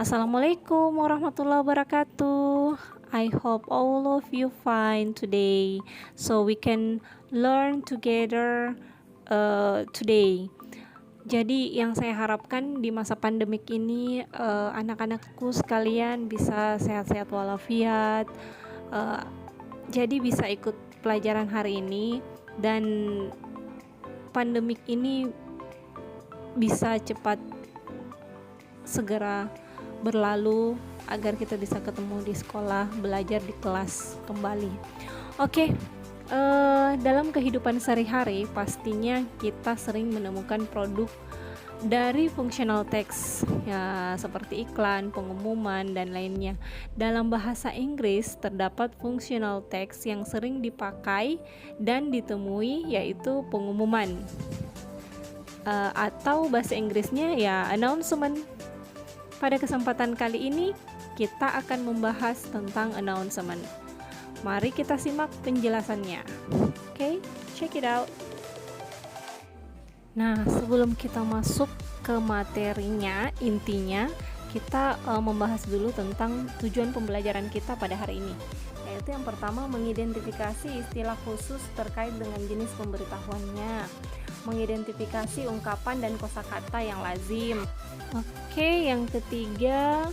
Assalamualaikum warahmatullahi wabarakatuh. I hope all of you fine today, so we can learn together today. Jadi yang saya harapkan di masa pandemik ini anak-anakku sekalian bisa sehat-sehat walafiat. uh, jadi bisa ikut pelajaran hari ini dan pandemik ini bisa cepat segera berlalu agar kita bisa ketemu di sekolah, belajar di kelas kembali. Oke, dalam kehidupan sehari-hari pastinya kita sering menemukan produk dari functional text ya, seperti iklan, pengumuman, dan lainnya. Dalam bahasa Inggris terdapat functional text yang sering dipakai dan ditemui, yaitu pengumuman, atau bahasa Inggrisnya ya announcement. Pada kesempatan kali ini, kita akan membahas tentang announcement. Mari kita simak penjelasannya. Oke, check it out. Nah, sebelum kita masuk ke materinya, intinya kita membahas dulu tentang tujuan pembelajaran kita pada hari ini. Yaitu yang pertama, mengidentifikasi istilah khusus terkait dengan jenis pemberitahuannya, mengidentifikasi ungkapan dan kosakata yang lazim. Oke, yang ketiga,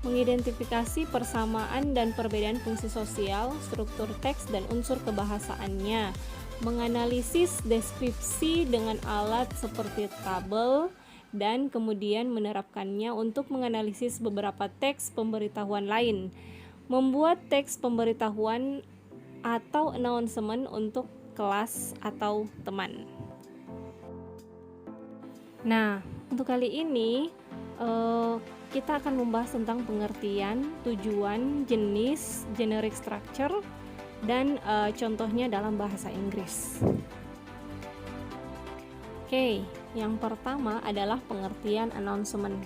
mengidentifikasi persamaan dan perbedaan fungsi sosial, struktur teks, dan unsur kebahasaannya. Menganalisis deskripsi dengan alat seperti tabel, dan kemudian menerapkannya untuk menganalisis beberapa teks pemberitahuan lain. Membuat teks pemberitahuan atau announcement untuk kelas atau teman. Nah, untuk kali ini kita akan membahas tentang pengertian, tujuan, jenis, generic structure, dan contohnya dalam bahasa Inggris. Oke, yang pertama adalah pengertian announcement.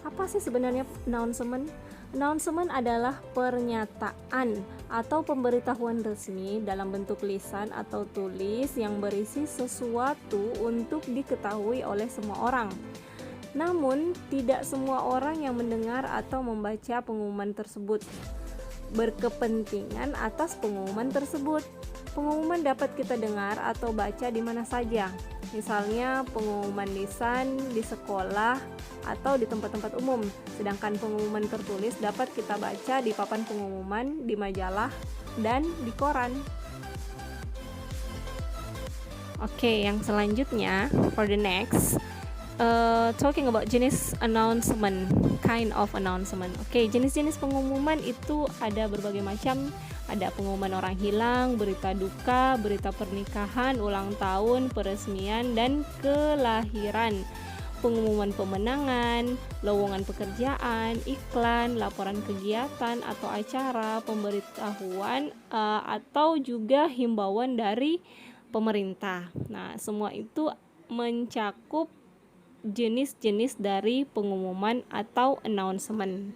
Apa sih sebenarnya announcement? Announcement adalah pernyataan atau pemberitahuan resmi dalam bentuk lisan atau tulis yang berisi sesuatu untuk diketahui oleh semua orang. Namun, tidak semua orang yang mendengar atau membaca pengumuman tersebut berkepentingan atas pengumuman tersebut. Pengumuman dapat kita dengar atau baca di mana saja, misalnya pengumuman lisan di sekolah atau di tempat-tempat umum, sedangkan pengumuman tertulis dapat kita baca di papan pengumuman, di majalah, dan di koran. Oke, yang selanjutnya, for the next, talking about jenis announcement, kind of announcement. Oke, jenis-jenis pengumuman itu ada berbagai macam. Ada pengumuman orang hilang, berita duka, berita pernikahan, ulang tahun, peresmian, dan kelahiran. Pengumuman pemenangan, lowongan pekerjaan, iklan, laporan kegiatan atau acara, pemberitahuan, atau juga himbauan dari pemerintah. Nah, semua itu mencakup jenis-jenis dari pengumuman atau announcement.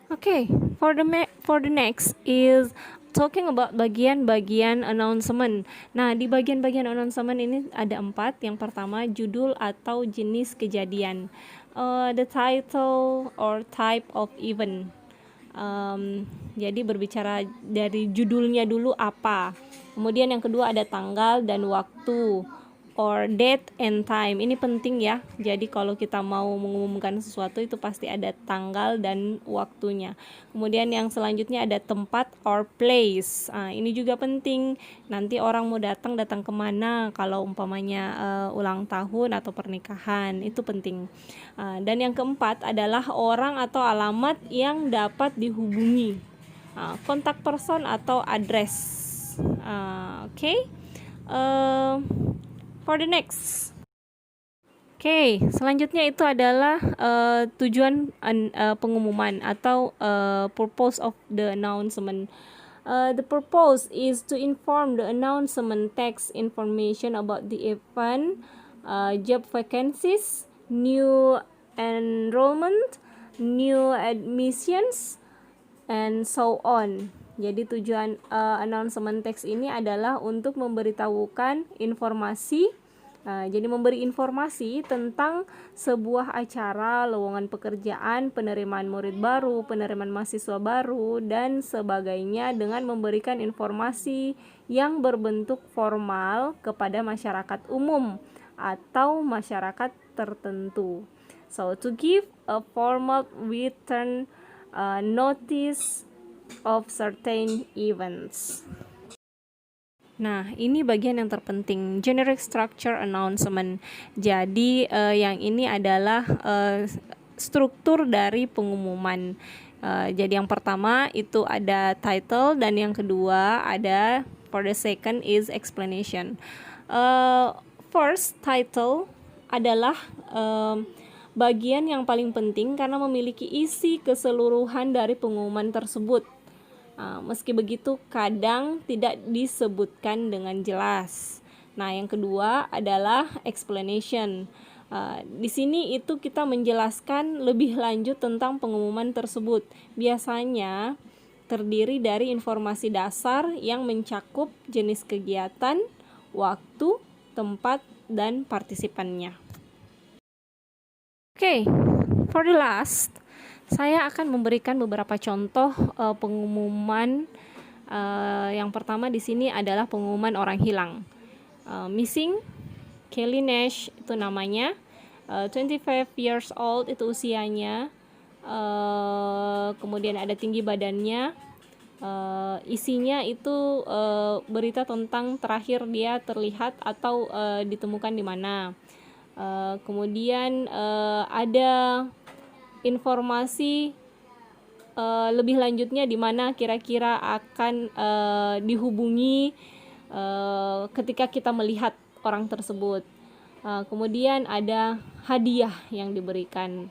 Okay, for the next is talking about bagian-bagian announcement. Nah, di bagian-bagian announcement ini ada 4. Yang pertama, judul atau jenis kejadian. The title or type of event. Jadi berbicara dari judulnya dulu apa. Kemudian yang kedua ada tanggal dan waktu, or date and time. Ini penting ya. Jadi kalau kita mau mengumumkan sesuatu itu pasti ada tanggal dan waktunya. Kemudian yang selanjutnya ada tempat or place. Ini juga penting. Nanti orang mau datang kemana kalau umpamanya ulang tahun atau pernikahan, itu penting. Dan yang keempat adalah orang atau alamat yang dapat dihubungi. Kontak person atau address. Okay. For the next. Oke, selanjutnya itu adalah tujuan pengumuman atau purpose of the announcement. The purpose is to inform the announcement text information about the event, job vacancies, new enrollment, new admissions, and so on. Jadi tujuan announcement text ini adalah untuk memberitahukan informasi Jadi memberi informasi tentang sebuah acara, lowongan pekerjaan, penerimaan murid baru, penerimaan mahasiswa baru, dan sebagainya dengan memberikan informasi yang berbentuk formal kepada masyarakat umum atau masyarakat tertentu. So to give a formal written notice of certain events. Nah, ini bagian yang terpenting, generic structure announcement. Jadi, yang ini adalah struktur dari pengumuman. Jadi yang pertama itu ada title, dan yang kedua ada, for the second is explanation. First, title adalah bagian yang paling penting karena memiliki isi keseluruhan dari pengumuman tersebut. Meski begitu, kadang tidak disebutkan dengan jelas. Nah, yang kedua adalah explanation. Di sini itu kita menjelaskan lebih lanjut tentang pengumuman tersebut. Biasanya terdiri dari informasi dasar yang mencakup jenis kegiatan, waktu, tempat, dan partisipannya. Oke, for the last, saya akan memberikan beberapa contoh pengumuman. Yang pertama di sini adalah pengumuman orang hilang. Missing, Kelly Nash itu namanya, 25 years old itu usianya, kemudian ada tinggi badannya. Isinya itu berita tentang terakhir dia terlihat atau ditemukan di mana. Kemudian ada informasi lebih lanjutnya di mana kira-kira akan dihubungi ketika kita melihat orang tersebut. Kemudian ada hadiah yang diberikan,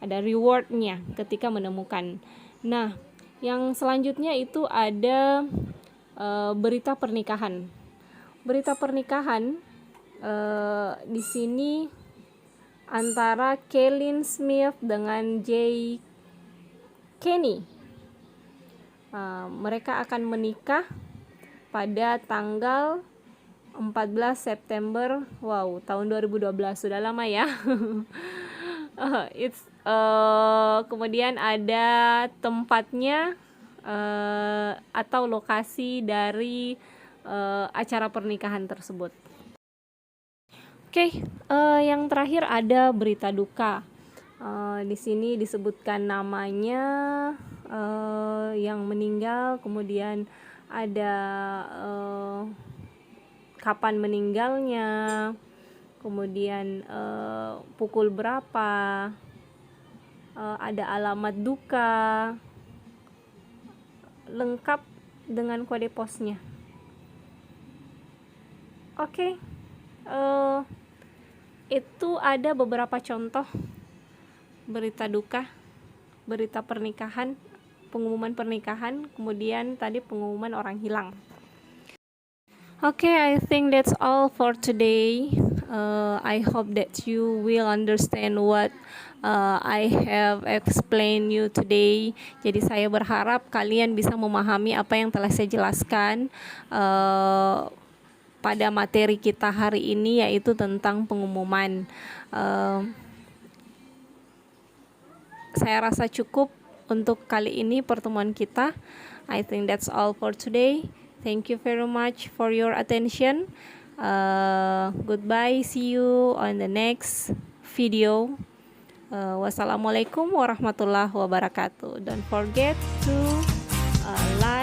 ada rewardnya ketika menemukan. Nah, yang selanjutnya itu ada berita pernikahan. Berita pernikahan di sini antara Kaylin Smith dengan Jay Kenny. Mereka akan menikah pada tanggal 14 September. Wow, tahun 2012, sudah lama ya. Kemudian ada tempatnya atau lokasi dari acara pernikahan tersebut. Oke, yang terakhir ada berita duka. Di sini disebutkan namanya yang meninggal, kemudian ada kapan meninggalnya, kemudian pukul berapa, ada alamat duka, lengkap dengan kode posnya. Oke. Itu ada beberapa contoh berita duka, berita pernikahan, pengumuman pernikahan, kemudian tadi pengumuman orang hilang. Okay, I think that's all for today. I hope that you will understand what I have explained you today. Jadi saya berharap kalian bisa memahami apa yang telah saya jelaskan pada materi kita hari ini, yaitu tentang pengumuman. Saya rasa cukup untuk kali ini pertemuan kita. I think that's all for today. Thank you very much for your attention. Goodbye, see you on the next video. Wassalamualaikum warahmatullahi wabarakatuh. Don't forget to like